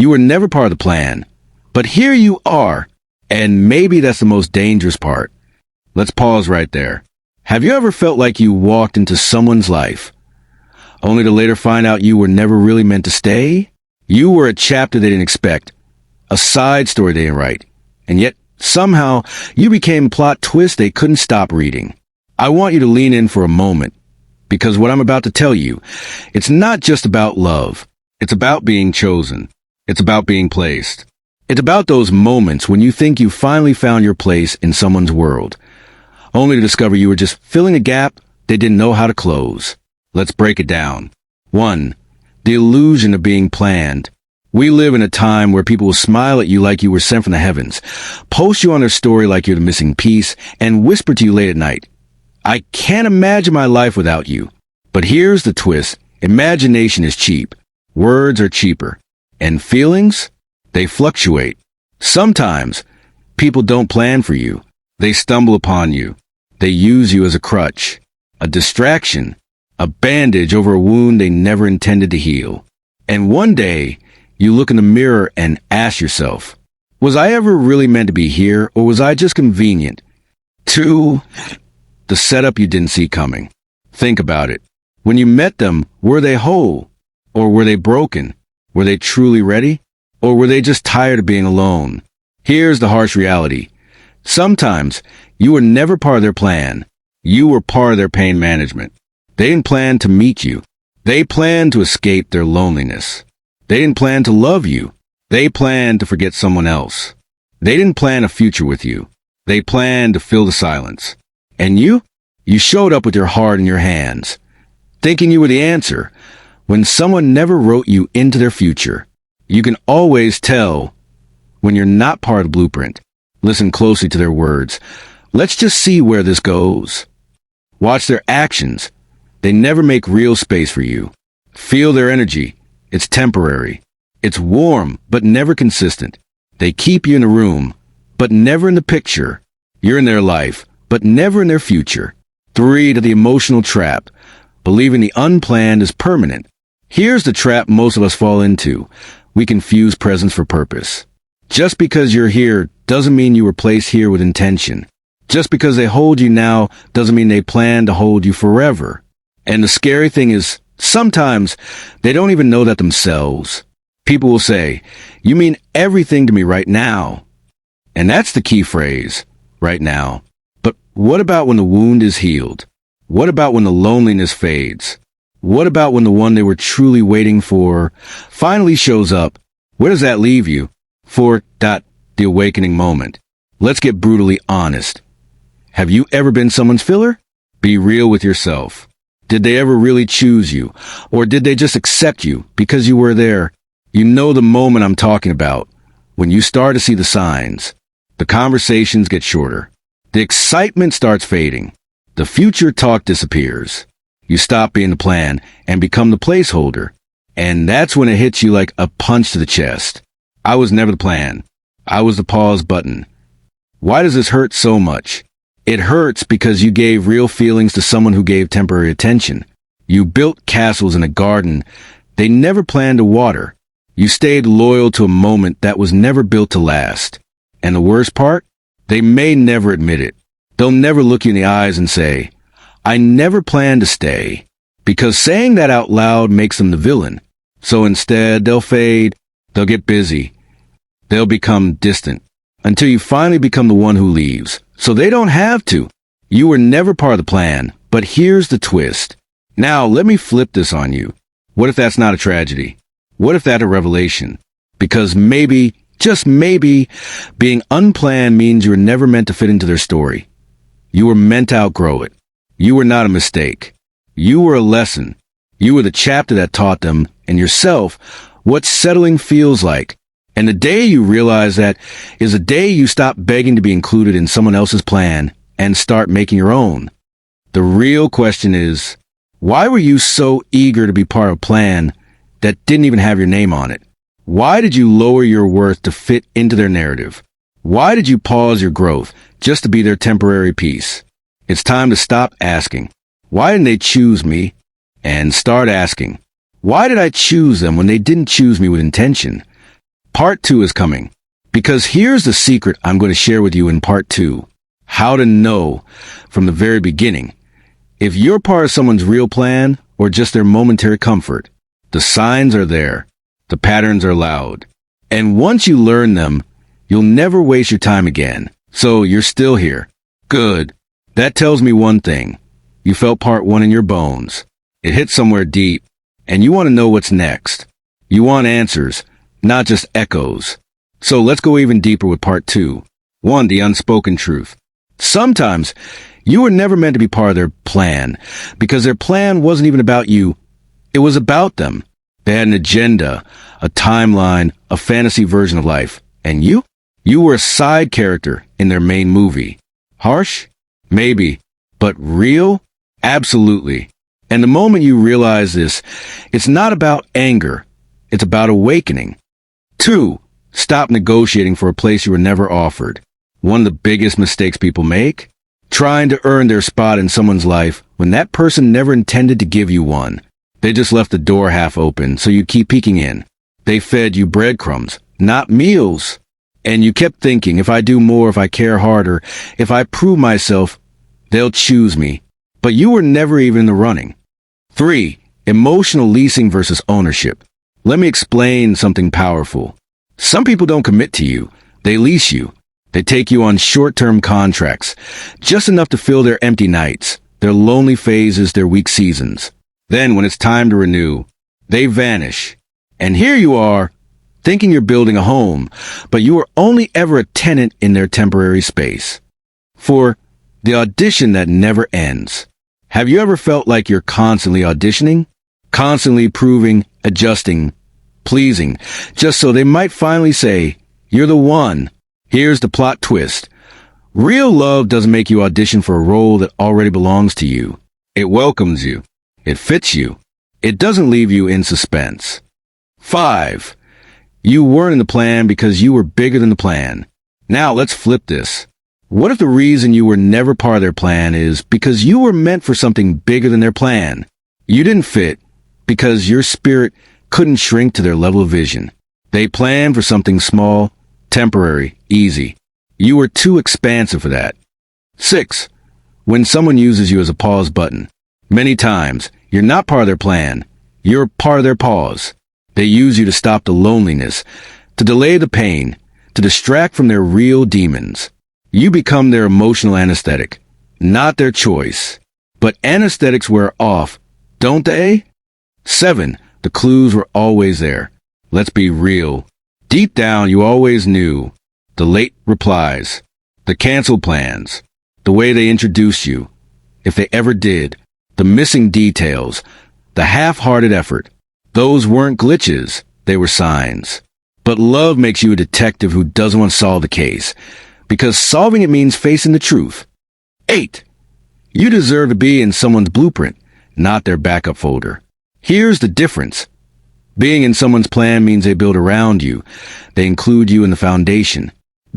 You were never part of the plan. But here you are. And maybe that's the most dangerous part. Let's pause right there. Have you ever felt like you walked into someone's life, only to later find out you were never really meant to stay? You were a chapter they didn't expect, a side story they didn't write, and yet somehow you became a plot twist they couldn't stop reading. I want you to lean in for a moment, because what I'm about to tell you, it's not just about love. It's about being chosen. It's about being placed. It's about those moments when you think you finally found your place in someone's world, only to discover you were just filling a gap they didn't know how to close. Let's break it down. 1. The illusion of being planned. We live in a time where people will smile at you like you were sent from the heavens, post you on their story like you're the missing piece, and whisper to you late at night, "I can't imagine my life without you." But here's the twist. Imagination is cheap. Words are cheaper. And feelings? They fluctuate. Sometimes people don't plan for you. They stumble upon you. They use you as a crutch, a distraction, a bandage over a wound they never intended to heal. And one day, you look in the mirror and ask yourself, was I ever really meant to be here, or was I just convenient? 2. The setup you didn't see coming. Think about it. When you met them, were they whole? Or were they broken? Were they truly ready? Or were they just tired of being alone? Here's the harsh reality. Sometimes you were never part of their plan. You were part of their pain management. They didn't plan to meet you. They planned to escape their loneliness. They didn't plan to love you. They planned to forget someone else. They didn't plan a future with you. They planned to fill the silence. And you? You showed up with your heart in your hands, thinking you were the answer, when someone never wrote you into their future. You can always tell when you're not part of the blueprint. Listen closely to their words. Let's just see where this goes. Watch their actions. They never make real space for you. Feel their energy. It's temporary. It's warm, but never consistent. They keep you in the room, but never in the picture. You're in their life, but never in their future. 3. To the emotional trap. Believing the unplanned is permanent. Here's the trap most of us fall into. We confuse presence for purpose. Just because you're here doesn't mean you were placed here with intention. Just because they hold you now doesn't mean they plan to hold you forever. And the scary thing is, sometimes they don't even know that themselves. People will say, "You mean everything to me right now." And that's the key phrase, right now. But what about when the wound is healed? What about when the loneliness fades? What about when the one they were truly waiting for finally shows up? Where does that leave you? 4. The awakening moment. Let's get brutally honest. Have you ever been someone's filler? Be real with yourself. Did they ever really choose you? Or did they just accept you because you were there? You know the moment I'm talking about. When you start to see the signs, the conversations get shorter. The excitement starts fading. The future talk disappears. You stop being the plan and become the placeholder. And that's when it hits you like a punch to the chest. I was never the plan. I was the pause button. Why does this hurt so much? It hurts because you gave real feelings to someone who gave temporary attention. You built castles in a garden they never planned to water. You stayed loyal to a moment that was never built to last. And the worst part? They may never admit it. They'll never look you in the eyes and say, "I never planned to stay," because saying that out loud makes them the villain. So instead, they'll fade, they'll get busy, they'll become distant, until you finally become the one who leaves. So they don't have to. You were never part of the plan, but here's the twist. Now, let me flip this on you. What if that's not a tragedy? What if that's a revelation? Because maybe, just maybe, being unplanned means you were never meant to fit into their story. You were meant to outgrow it. You were not a mistake. You were a lesson. You were the chapter that taught them and yourself what settling feels like. And the day you realize that is the day you stop begging to be included in someone else's plan and start making your own. The real question is, why were you so eager to be part of a plan that didn't even have your name on it? Why did you lower your worth to fit into their narrative? Why did you pause your growth just to be their temporary piece? It's time to stop asking, "Why didn't they choose me?" and start asking, "Why did I choose them when they didn't choose me with intention?" Part 2 is coming. Because here's the secret I'm going to share with you in part 2. How to know from the very beginning if you're part of someone's real plan or just their momentary comfort. The signs are there. The patterns are loud. And once you learn them, you'll never waste your time again. So you're still here. Good. That tells me one thing. You felt part 1 in your bones. It hit somewhere deep, and you want to know what's next. You want answers, not just echoes. So let's go even deeper with part 2. 1. The unspoken truth. Sometimes you were never meant to be part of their plan, because their plan wasn't even about you. It was about them. They had an agenda, a timeline, a fantasy version of life. And you? You were a side character in their main movie. Harsh? Maybe. But real? Absolutely. And the moment you realize this, it's not about anger. It's about awakening. 2. Stop negotiating for a place you were never offered. One of the biggest mistakes people make? Trying to earn their spot in someone's life when that person never intended to give you one. They just left the door half open so you keep peeking in. They fed you breadcrumbs, not meals. And you kept thinking, if I do more, if I care harder, if I prove myself, they'll choose me. But you were never even in the running. 3. Emotional leasing versus ownership. Let me explain something powerful. Some people don't commit to you. They lease you. They take you on short-term contracts, just enough to fill their empty nights, their lonely phases, their weak seasons. Then, when it's time to renew, they vanish. And here you are, thinking you're building a home, but you were only ever a tenant in their temporary space. 4. The audition that never ends. Have you ever felt like you're constantly auditioning? Constantly proving, adjusting, pleasing, just so they might finally say, you're the one. Here's the plot twist. Real love doesn't make you audition for a role that already belongs to you. It welcomes you. It fits you. It doesn't leave you in suspense. 5. You weren't in the plan because you were bigger than the plan. Now let's flip this. What if the reason you were never part of their plan is because you were meant for something bigger than their plan? You didn't fit because your spirit couldn't shrink to their level of vision. They planned for something small, temporary, easy. You were too expansive for that. 6. When someone uses you as a pause button. Many times, you're not part of their plan. You're part of their pause. They use you to stop the loneliness, to delay the pain, to distract from their real demons. You become their emotional anesthetic, not their choice. But anesthetics wear off, don't they? 7. The clues were always there. Let's be real. Deep down, you always knew. The late replies, the canceled plans, the way they introduced you, if they ever did, the missing details, the half-hearted effort. Those weren't glitches, they were signs. But love makes you a detective who doesn't want to solve the case, because solving it means facing the truth. 8. You deserve to be in someone's blueprint, not their backup folder. Here's the difference. Being in someone's plan means they build around you. They include you in the foundation.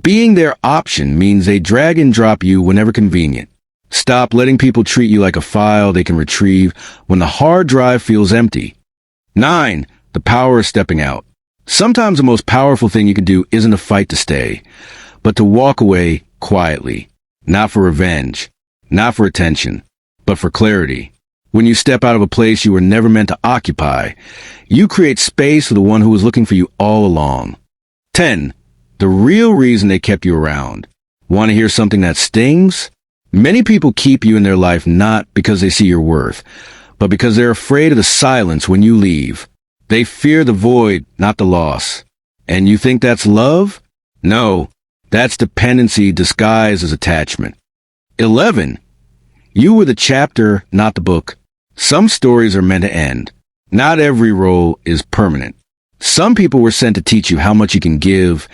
Being their option means they drag and drop you whenever convenient. Stop letting people treat you like a file they can retrieve when the hard drive feels empty. 9. The power of stepping out. Sometimes the most powerful thing you can do isn't to fight to stay, but to walk away quietly. Not for revenge, not for attention, but for clarity. When you step out of a place you were never meant to occupy, you create space for the one who was looking for you all along. 10. The real reason they kept you around. Want to hear something that stings? Many people keep you in their life not because they see your worth, but because they're afraid of the silence when you leave. They fear the void, not the loss. And you think that's love? No, that's dependency disguised as attachment. 11. You were the chapter, not the book. Some stories are meant to end. Not every role is permanent. Some people were sent to teach you how much you can give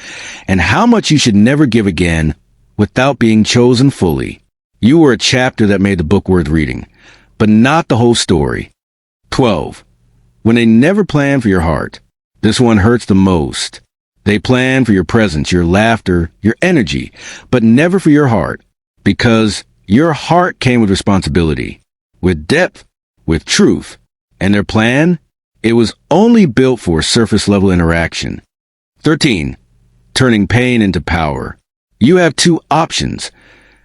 and how much you should never give again without being chosen fully. You were a chapter that made the book worth reading, but not the whole story. 12. When they never plan for your heart. This one hurts the most. They plan for your presence, your laughter, your energy, but never for your heart, because your heart came with responsibility, with depth, with truth, and their plan, it was only built for surface-level interaction. 13. Turning pain into power. You have two options: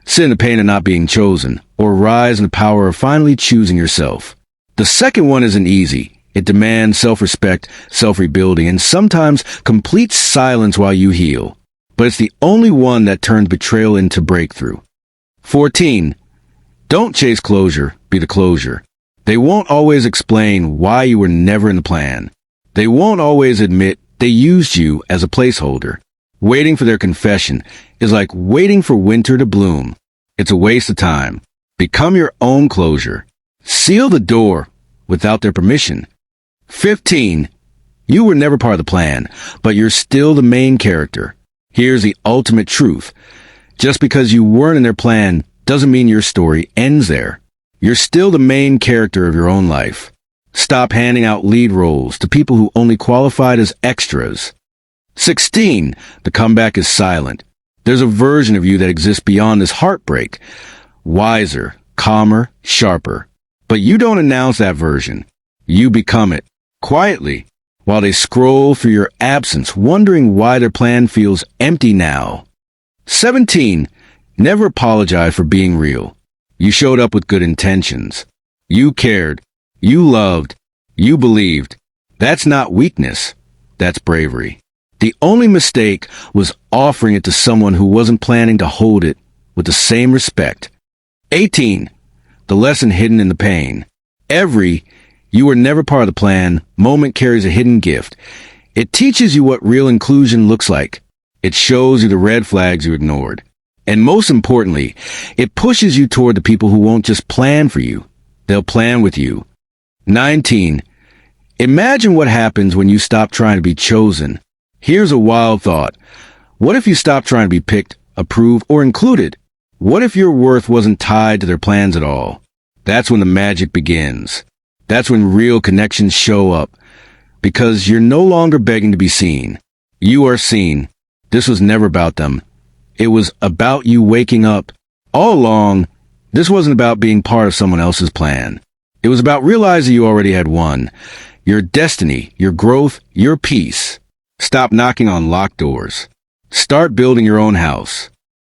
sit in the pain of not being chosen, or rise in the power of finally choosing yourself. The second one isn't easy. It demands self-respect, self-rebuilding, and sometimes complete silence while you heal. But it's the only one that turns betrayal into breakthrough. 14. Don't chase closure, be the closure. They won't always explain why you were never in the plan. They won't always admit they used you as a placeholder. Waiting for their confession is like waiting for winter to bloom. It's a waste of time. Become your own closure. Seal the door without their permission. 15. You were never part of the plan, but you're still the main character. Here's the ultimate truth. Just because you weren't in their plan doesn't mean your story ends there. You're still the main character of your own life. Stop handing out lead roles to people who only qualified as extras. 16. The comeback is silent. There's a version of you that exists beyond this heartbreak. Wiser, calmer, sharper. But you don't announce that version. You become it, quietly, while they scroll through your absence, wondering why their plan feels empty now. 17. Never apologize for being real. You showed up with good intentions. You cared. You loved. You believed. That's not weakness. That's bravery. The only mistake was offering it to someone who wasn't planning to hold it with the same respect. 18. The lesson hidden in the pain. Every "you were never part of the plan" moment carries a hidden gift. It teaches you what real inclusion looks like. It shows you the red flags you ignored. And most importantly, it pushes you toward the people who won't just plan for you. They'll plan with you. 19. Imagine what happens when you stop trying to be chosen. Here's a wild thought. What if you stopped trying to be picked, approved, or included? What if your worth wasn't tied to their plans at all? That's when the magic begins. That's when real connections show up. Because you're no longer begging to be seen. You are seen. This was never about them. It was about you waking up. All along, this wasn't about being part of someone else's plan. It was about realizing you already had won. Your destiny, your growth, your peace. Stop knocking on locked doors. Start building your own house.